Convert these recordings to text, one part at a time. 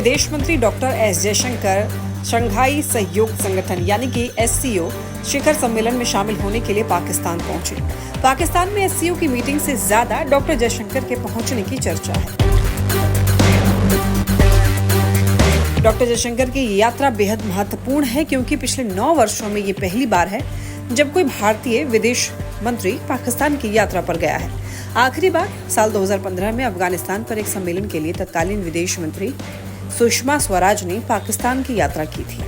विदेश मंत्री doctor S Jaishankar Shanghai सहयोग संगठन यानी कि SCO शिखर सम्मेलन में शामिल होने के लिए पाकिस्तान पहुंचे। पाकिस्तान में SCO की मीटिंग से ज्यादा डॉक्टर जयशंकर के पहुंचने की चर्चा है। डॉक्टर जयशंकर की यात्रा बेहद महत्वपूर्ण है क्योंकि पिछले 9 वर्षों में ये पहली बार है जब कोई भारतीय विदेश मंत्री पाकिस्तान की यात्रा पर गया है। आखिरी बार साल 2015 में अफगानिस्तान पर एक सम्मेलन के लिए तत्कालीन विदेश मंत्री सुषमा स्वराज ने पाकिस्तान की यात्रा की थी।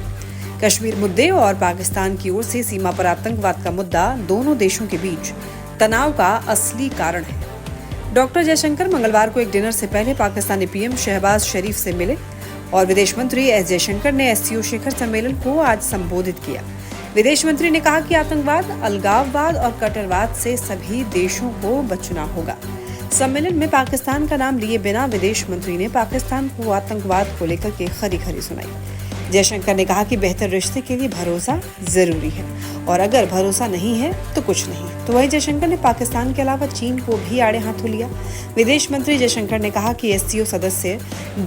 कश्मीर मुद्दे और पाकिस्तान की ओर से सीमा पर आतंकवाद का मुद्दा दोनों देशों के बीच तनाव का असली कारण है। डॉक्टर जयशंकर मंगलवार को एक डिनर से पहले पाकिस्तानी PM शहबाज शरीफ से मिले और विदेश मंत्री एस जयशंकर ने SCO शिखर सम्मेलन को आज संबोधित किया। विदेश मंत्री ने कहा कि आतंकवाद, अलगाववाद और कट्टरवाद से सभी देशों को बचना होगा। सम्मेलन में पाकिस्तान का नाम लिए बिना विदेश मंत्री ने पाकिस्तान को आतंकवाद को लेकर के खरी सुनाई। जयशंकर ने कहा कि बेहतर रिश्ते के लिए भरोसा जरूरी है और अगर भरोसा नहीं है तो कुछ नहीं। तो वही जयशंकर ने पाकिस्तान के अलावा चीन को भी आड़े हाथों लिया। विदेश मंत्री जयशंकर ने कहा कि SCO सदस्य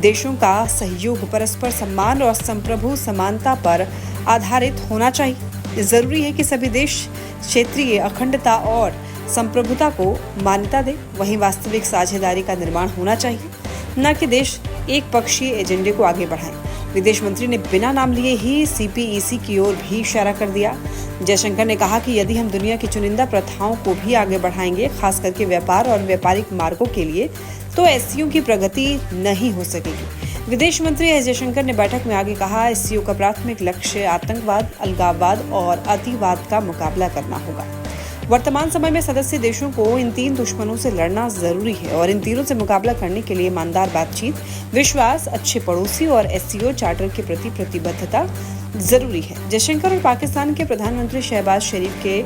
देशों का सहयोग परस्पर सम्मान और संप्रभु समानता पर आधारित होना चाहिए। जरूरी है कि सभी देश क्षेत्रीय अखंडता और संप्रभुता को मान्यता दे। वहीं वास्तविक साझेदारी का निर्माण होना चाहिए, न कि देश एक पक्षीय एजेंडे को आगे बढ़ाएं। विदेश मंत्री ने बिना नाम लिए ही CPEC की ओर भी इशारा कर दिया। जयशंकर ने कहा कि यदि हम दुनिया की चुनिंदा प्रथाओं को भी आगे बढ़ाएंगे, खास करके व्यापार और व्यापारिक मार्गों के लिए, तो SCO की प्रगति नहीं हो सकेगी। विदेश मंत्री एस जयशंकर ने बैठक में आगे कहा, SCO का प्राथमिक लक्ष्य आतंकवाद, अलगाववाद और अतिवाद का मुकाबला करना होगा। वर्तमान समय में सदस्य देशों को इन 3 दुश्मनों से लड़ना जरूरी है और इन तीनों से मुकाबला करने के लिए ईमानदार बातचीत, विश्वास, अच्छे पड़ोसी और SCO चार्टर के प्रति प्रतिबद्धता जरूरी है। जयशंकर और पाकिस्तान के प्रधानमंत्री शहबाज शरीफ के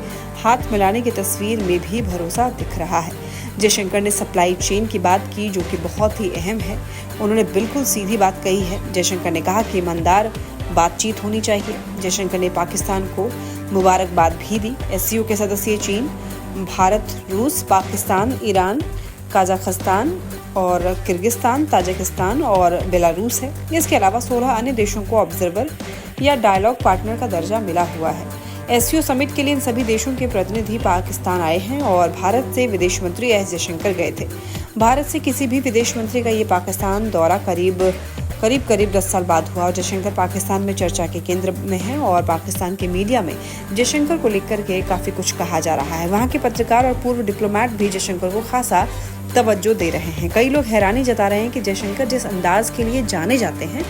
हाथ मिलाने की तस्वीर में भी भरोसा दिख रहा है। जयशंकर ने सप्लाई चेन की बात की जो कि बहुत ही अहम है। उन्होंने बिल्कुल सीधी बात कही है। जयशंकर ने कहा कि ईमानदार बातचीत होनी चाहिए। जयशंकर ने पाकिस्तान को मुबारकबाद भी दी। SCO के सदस्य चीन, भारत, रूस, पाकिस्तान, ईरान, कजाकिस्तान और किर्गिस्तान, ताजिकिस्तान और बेलारूस है। इसके अलावा 16 अन्य देशों को ऑब्जर्वर या डायलॉग पार्टनर का दर्जा मिला हुआ है। SCO समिट के लिए इन सभी देशों के प्रतिनिधि पाकिस्तान आए हैं और भारत से विदेश मंत्री एस जयशंकर गए थे। भारत से किसी भी विदेश मंत्री का ये पाकिस्तान दौरा करीब 10 साल बाद हुआ और जयशंकर पाकिस्तान में चर्चा के केंद्र में हैं और पाकिस्तान के मीडिया में जयशंकर को लेकर के काफी कुछ कहा जा रहा है। वहाँ के पत्रकार और पूर्व डिप्लोमेट भी जयशंकर को खासा तवज्जो दे रहे हैं। कई लोग हैरानी जता रहे हैं कि जयशंकर जिस अंदाज के लिए जाने जाते हैं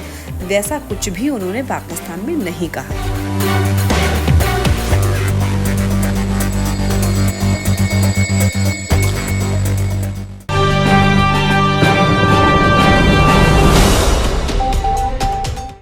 वैसा कुछ भी उन्होंने पाकिस्तान में नहीं कहा।